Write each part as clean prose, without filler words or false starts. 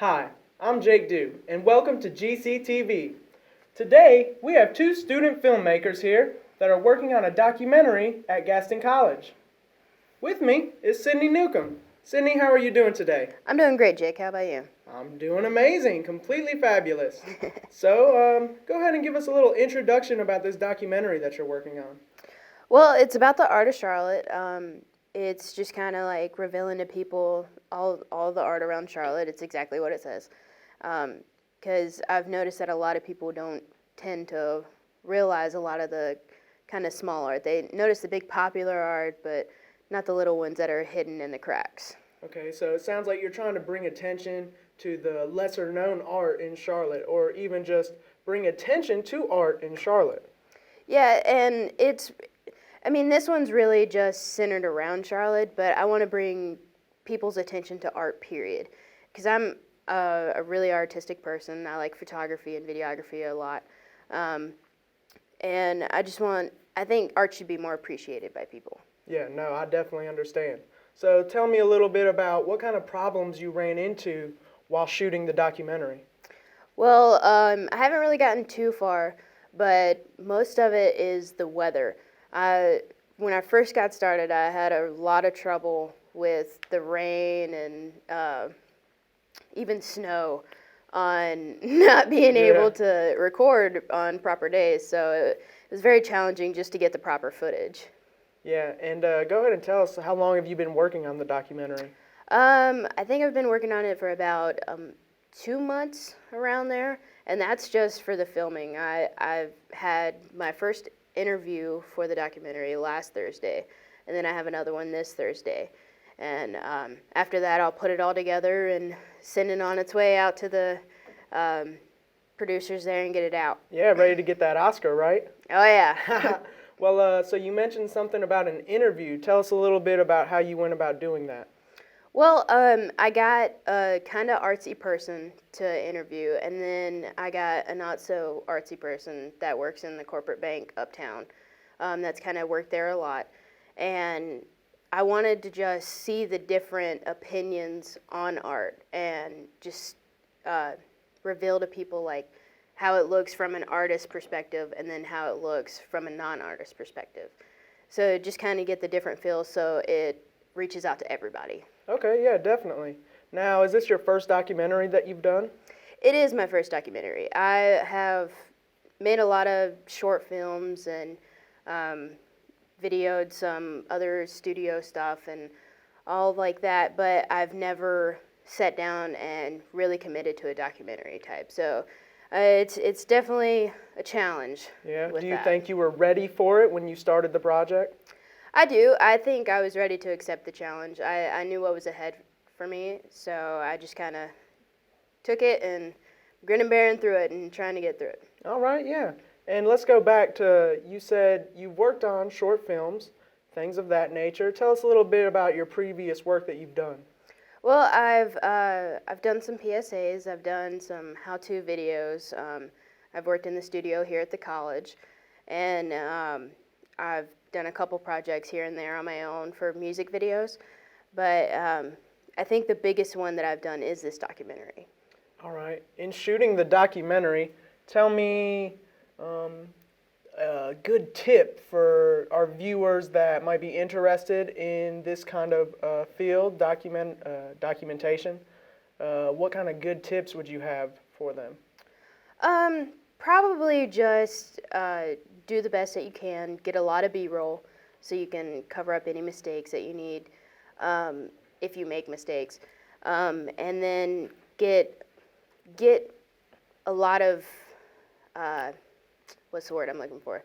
Hi, I'm Jake Dew, and welcome to GCTV. Today, we have two student filmmakers here that are working on a documentary at Gaston College. With me is Sydney Newcombe. Sydney, how are you doing today? I'm doing great, Jake. How about you? I'm doing amazing, completely fabulous. So, go ahead and give us a little introduction about this documentary that you're working on. Well, it's about the art of Charlotte. It's just kind of like revealing to people all the art around Charlotte. It's exactly what it says. Because I've noticed that a lot of people don't tend to realize a lot of the kind of small art. They notice the big popular art, but not the little ones that are hidden in the cracks. Okay, so it sounds like you're trying to bring attention to the lesser known art in Charlotte, or even just bring attention to art in Charlotte. Yeah, and this one's really just centered around Charlotte, but I want to bring people's attention to art, period. Because I'm a really artistic person. I like photography and videography a lot. And I think art should be more appreciated by people. Yeah, no, I definitely understand. So tell me a little bit about what kind of problems you ran into while shooting the documentary. Well, I haven't really gotten too far, but most of it is the weather. When I first got started, I had a lot of trouble with the rain and even snow on not being able to record on proper days. So it was very challenging just to get the proper footage. Yeah, and go ahead and tell us, how long have you been working on the documentary? I think I've been working on it for about 2 months, around there, and that's just for the filming. I've had my first interview for the documentary last Thursday, and then I have another one this Thursday. And after that, I'll put it all together and send it on its way out to the producers there and get it out. Yeah, ready to get that Oscar, right? Oh, yeah. Well, so you mentioned something about an interview. Tell us a little bit about how you went about doing that. Well, I got a kind of artsy person to interview, and then I got a not so artsy person that works in the corporate bank uptown. That's kind of worked there a lot. And I wanted to just see the different opinions on art and just reveal to people like how it looks from an artist perspective and then how it looks from a non-artist perspective. So just kind of get the different feels so it reaches out to everybody. Okay, yeah, definitely. Now, is this your first documentary that you've done? It is my first documentary. I have made a lot of short films and videoed some other studio stuff and all like that, but I've never sat down and really committed to a documentary type. So it's definitely a challenge. Yeah. Do you think you were ready for it when you started the project? I do. I think I was ready to accept the challenge. I knew what was ahead for me, so I just kind of took it and grin and bearing through it and trying to get through it. All right, yeah. And let's go back to, you said you worked on short films, things of that nature. Tell us a little bit about your previous work that you've done. Well, I've done some PSAs. I've done some how-to videos. I've worked in the studio here at the college, and I've done a couple projects here and there on my own for music videos. But I think the biggest one that I've done is this documentary. All right. In shooting the documentary, tell me a good tip for our viewers that might be interested in this kind of field, documentation. What kind of good tips would you have for them? Probably just do the best that you can, get a lot of B-roll so you can cover up any mistakes that you need if you make mistakes. And then get a lot of, what's the word I'm looking for?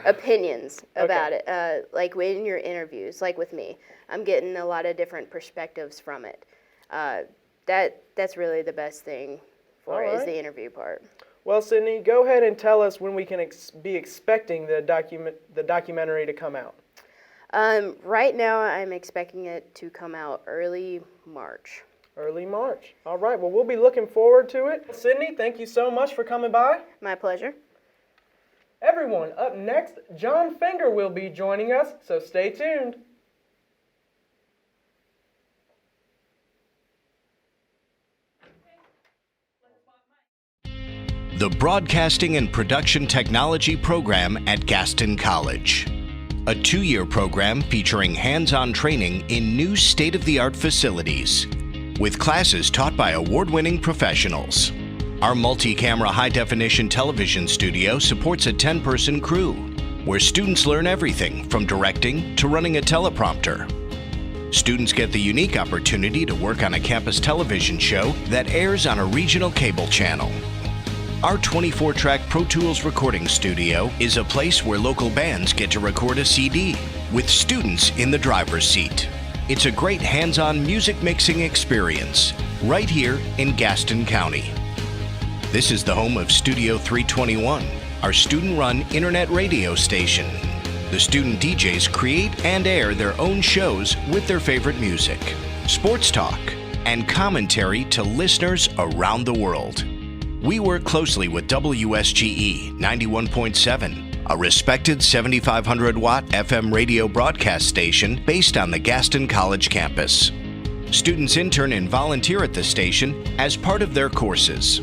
Opinions about it. Like in your interviews, like with me, I'm getting a lot of different perspectives from it. That's really the best thing for it, is the interview part. Well, Sydney, go ahead and tell us when we can be expecting the documentary to come out. Right now, I'm expecting it to come out early March. Early March. All right. Well, we'll be looking forward to it. Sydney, thank you so much for coming by. My pleasure. Everyone, up next, John Finger will be joining us, so stay tuned. the Broadcasting and Production Technology program at Gaston College. A 2-year program featuring hands-on training in new state-of-the-art facilities, with classes taught by award-winning professionals. Our multi-camera high-definition television studio supports a 10-person crew, where students learn everything from directing to running a teleprompter. Students get the unique opportunity to work on a campus television show that airs on a regional cable channel. Our 24-track Pro Tools recording studio is a place where local bands get to record a CD with students in the driver's seat. It's a great hands-on music mixing experience right here in Gaston County. This is the home of Studio 321, our student-run internet radio station. The student DJs create and air their own shows with their favorite music, sports talk, and commentary to listeners around the world. We work closely with WSGE 91.7, a respected 7,500-watt FM radio broadcast station based on the Gaston College campus. Students intern and volunteer at the station as part of their courses.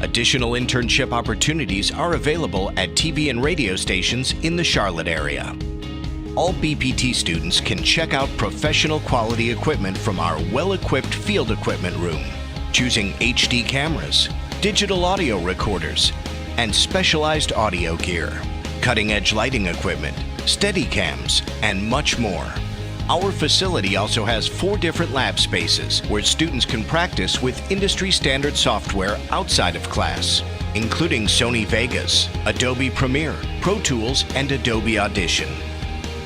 Additional internship opportunities are available at TV and radio stations in the Charlotte area. All BPT students can check out professional quality equipment from our well-equipped field equipment room, choosing HD cameras, digital audio recorders, and specialized audio gear, cutting-edge lighting equipment, Steadicams, and much more. Our facility also has 4 different lab spaces where students can practice with industry-standard software outside of class, including Sony Vegas, Adobe Premiere, Pro Tools, and Adobe Audition.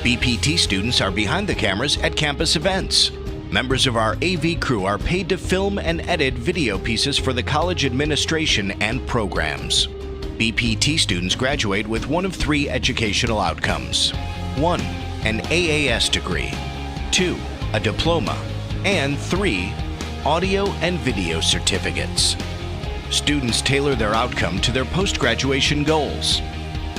BPT students are behind the cameras at campus events. Members of our AV crew are paid to film and edit video pieces for the college administration and programs. BPT students graduate with one of 3 educational outcomes. 1, an AAS degree. 2, a diploma. And 3, audio and video certificates. Students tailor their outcome to their post-graduation goals.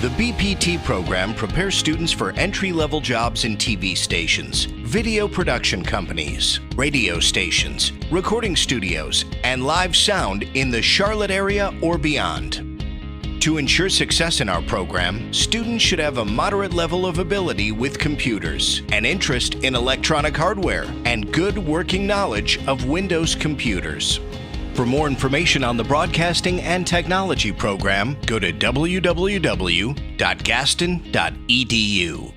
The BPT program prepares students for entry-level jobs in TV stations, video production companies, radio stations, recording studios, and live sound in the Charlotte area or beyond. To ensure success in our program, students should have a moderate level of ability with computers, an interest in electronic hardware, and good working knowledge of Windows computers. For more information on the Broadcasting and Technology program, go to www.gaston.edu.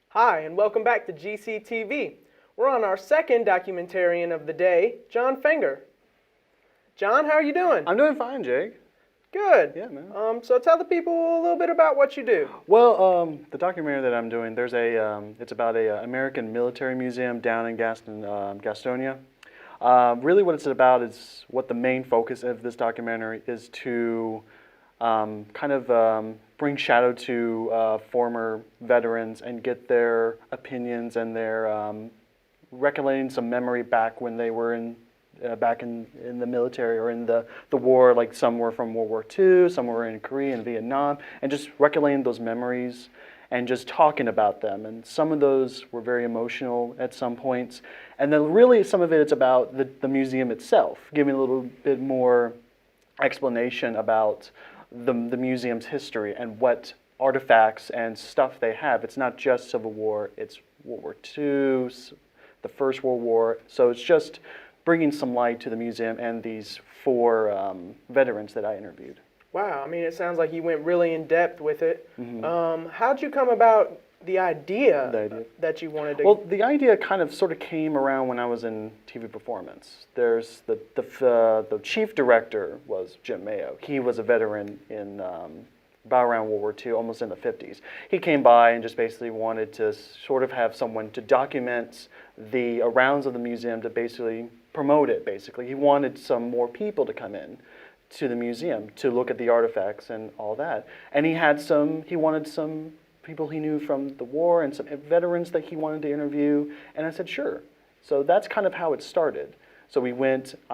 Hi, and welcome back to GCTV. We're on our second documentarian of the day, John Fenger. John, how are you doing? I'm doing fine, Jake. Good. Yeah, man. So tell the people a little bit about what you do. Well, the documentary that I'm doing, it's about a American military museum down in Gaston, Gastonia. Really what it's about is, what the main focus of this documentary is to bring shadow to former veterans and get their opinions and their recollecting some memory back when they were back in the military or in the war. Like, some were from World War II, some were in Korea and Vietnam, and just recollecting those memories and just talking about them. And some of those were very emotional at some points. And then really some of it's about the museum itself, giving a little bit more explanation about the museum's history and what artifacts and stuff they have. It's not just Civil War, it's World War II, the First World War. So it's just bringing some light to the museum and these 4 veterans that I interviewed. Wow, I mean, it sounds like you went really in depth with it. Mm-hmm. How'd you come about the idea that you wanted to... Well, the idea sort of came around when I was in TV performance. There's the chief director was Jim Mayo. He was a veteran in about around World War II, almost in the 50s. He came by and just basically wanted to sort of have someone to document the rounds of the museum, to basically promote it, basically. He wanted some more people to come in to the museum to look at the artifacts and all that. And he wanted some people he knew from the war and some veterans that he wanted to interview. And I said, sure. So that's kind of how it started. So I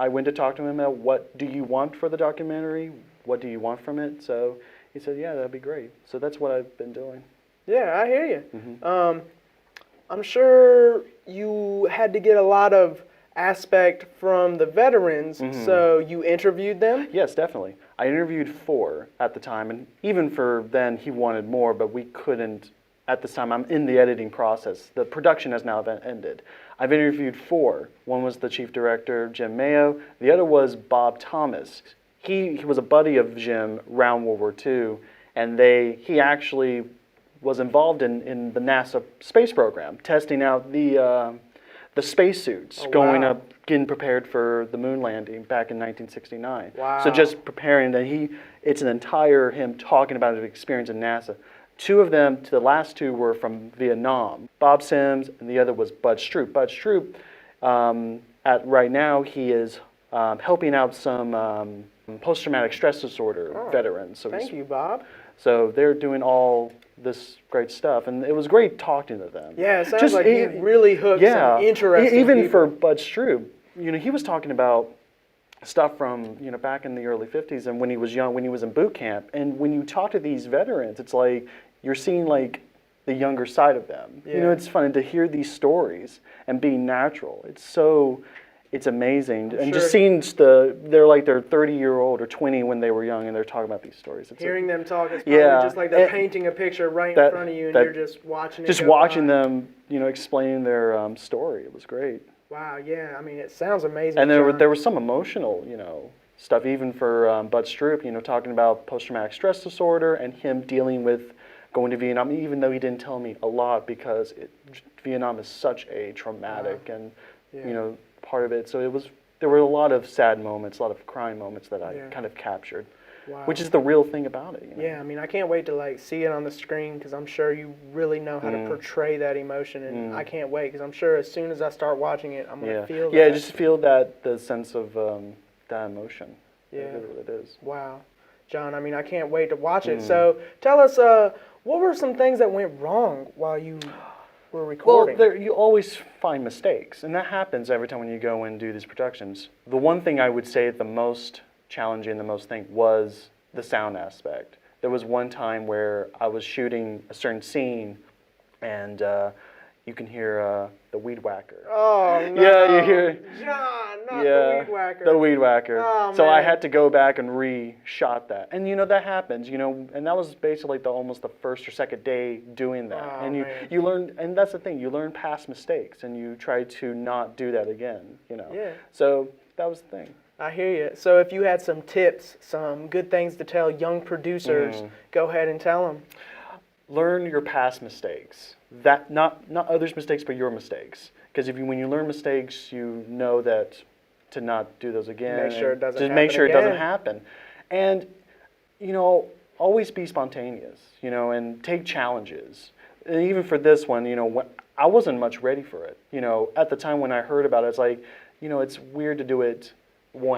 went to talk to him about, what do you want for the documentary? What do you want from it? So he said, yeah, that'd be great. So that's what I've been doing. Yeah, I hear you. Mm-hmm. I'm sure you had to get a lot of aspect from the veterans. So you interviewed them? Yes, definitely. I interviewed 4 at the time, and even for then, he wanted more, but we couldn't. At this time, I'm in the editing process. The production has now ended. I've interviewed 4. One was the chief director, Jim Mayo. The other was Bob Thomas. He was a buddy of Jim around World War II, and he actually was involved in the NASA space program, testing out the spacesuits, going wow. up, getting prepared for the moon landing back in 1969. Wow. So just preparing, and it's an entire him talking about his experience in NASA. 2 of them, the last 2 were from Vietnam. Bob Sims, and the other was Bud Stroop. Bud Stroop, right now, he is helping out some post-traumatic stress disorder veterans. So Thank you, Bob. So they're doing all this great stuff, and it was great talking to them. Yeah, it sounds like he really hooked some interesting even people. for Bud Stroop, he was talking about stuff from back in the early 50s and when he was young, when he was in boot camp. And when you talk to these veterans, it's like you're seeing like the younger side of them. Yeah. It's fun to hear these stories and being natural. It's amazing. And just seeing they're like their 30-year-old or 20 when they were young, and they're talking about these stories. Hearing them talk is probably just like they're painting a picture right in front of you, and you're just watching it. Just watching them, explaining their story. It was great. Wow, yeah. I mean, it sounds amazing. And there was some emotional, stuff even for Bud Stroop, talking about post-traumatic stress disorder and him dealing with going to Vietnam, even though he didn't tell me a lot because Vietnam is such a traumatic and, part of it. So there were a lot of sad moments, a lot of crying moments that I kind of captured, which is the real thing about it. Yeah, I mean, I can't wait to see it on the screen because I'm sure you really know how to portray that emotion, and I can't wait because I'm sure as soon as I start watching it, I'm going to feel that. Yeah, just feel the sense of that emotion. Yeah. It really is. Wow. John, I mean, I can't wait to watch it. So tell us, what were some things that went wrong while you were recording? Well, you always find mistakes, and that happens every time when you go and do these productions. The one thing I would say the most challenging, the most thing, was the sound aspect. There was one time where I was shooting a certain scene, and you can hear the weed whacker. Oh, no. Yeah, you hear... John, not the weed whacker. The weed whacker. Oh, so man. I had to go back and re-shot that. And that happens, and that was basically almost the first or second day doing that. Oh, and man. you learn, and that's the thing, you learn past mistakes and you try to not do that again, Yeah. So that was the thing. I hear you. So if you had some tips, some good things to tell young producers, go ahead and tell them. Learn your past mistakes. That not others' mistakes, but your mistakes. Because when you learn mistakes, you know that to not do those again. Make sure it doesn't just happen make sure again. it doesn't happen. And always be spontaneous. And take challenges. And even for this one, I wasn't much ready for it. At the time when I heard about it, it's like, it's weird to do it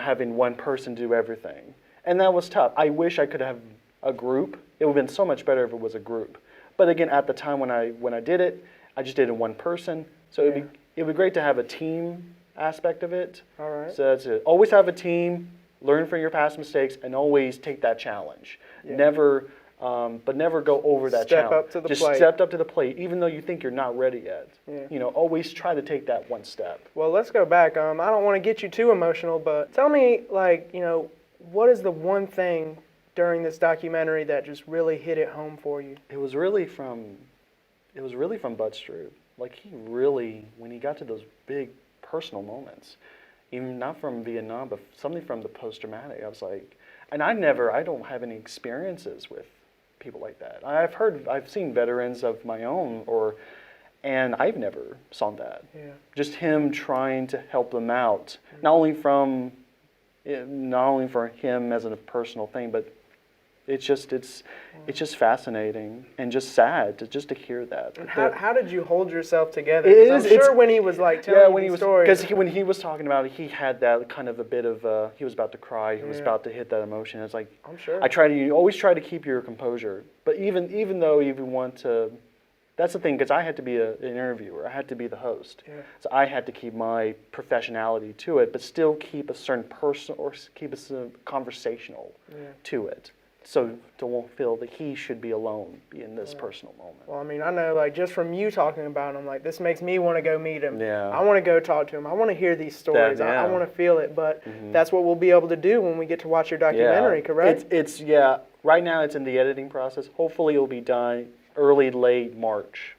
having one person do everything. And that was tough. I wish I could have a group. It would have been so much better if it was a group. But again, at the time when I did it, I just did it in one person. So it'd be great to have a team aspect of it. All right. So that's it. Always have a team, learn from your past mistakes, and always take that challenge. Yeah. Never go over that challenge. Step up to the just plate. step up to the plate, even though you think you're not ready yet. Yeah. Always try to take that one step. Well, let's go back. I don't want to get you too emotional, but tell me, what is the one thing during this documentary that just really hit it home for you? It was really from Bud Stroop. He really, when he got to those big personal moments, even not from Vietnam, but something from the post-traumatic, I was like, and I don't have any experiences with people like that. I've seen veterans of my own, and I've never saw that. Yeah. Just him trying to help them out, not only for him as a personal thing, but it's just fascinating and just sad to hear that. And how did you hold yourself together? It 'Cause is- I'm sure when he was telling you these stories. Because when he was talking about it, he had that kind of a bit of he was about to cry, he was about to hit that emotion. It's like, I'm sure. you always try to keep your composure, but even though you want to, that's the thing, because I had to be an interviewer, I had to be the host, so I had to keep my professionality to it, but still keep a certain person or keep a conversational to it. so don't feel that he should be alone in this personal moment. Well, I mean, I know, like, just from you talking about him, like, this makes me want to go meet him. Yeah. I want to go talk to him. I want to hear these stories. I yeah. want to feel it, but that's what we'll be able to do when we get to watch your documentary, correct? It's right now it's in the editing process. Hopefully it'll be done late March.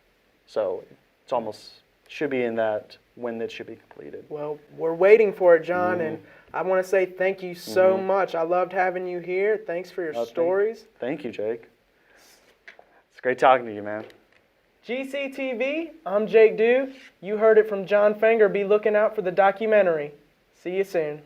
So it's almost, should be in that when it should be completed. Well, we're waiting for it, John, and I want to say thank you so much. I loved having you here. Thanks for your stories. Thank you, Jake. It's great talking to you, man. GCTV, I'm Jake Dew. You heard it from John Fenger. Be looking out for the documentary. See you soon.